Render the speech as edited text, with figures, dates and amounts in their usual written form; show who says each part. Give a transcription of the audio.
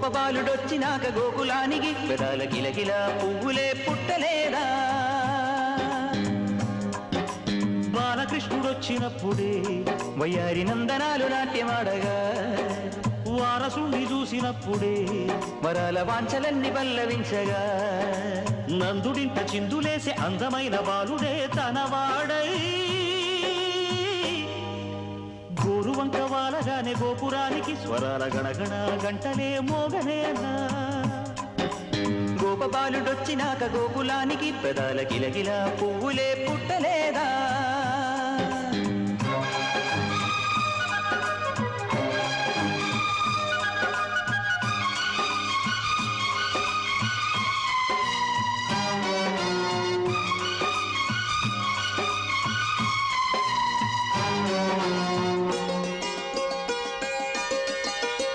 Speaker 1: గోపబాలుడొచ్చినాక గోకులానికి పెదాల గిలగిల పువ్వులే పుట్టలేదా బాలకృష్ణుడొచ్చినప్పుడే వయ్యారి నందనాలు నాట్యమాడగా వారసుని చూసినప్పుడే వరాల వాంఛలన్నీ పల్లవించగా నందుడింట చిందులేసే అందమైన బాలుడే తనవాడై గోరువంక వాలగానే గోపురానికి స్వరాల గణగణ గంటలే మోగనేనా గోపబాలుడొచ్చినాక గోకులానికి పెదాల గిలగిల పువ్వులే పుట్టలేదా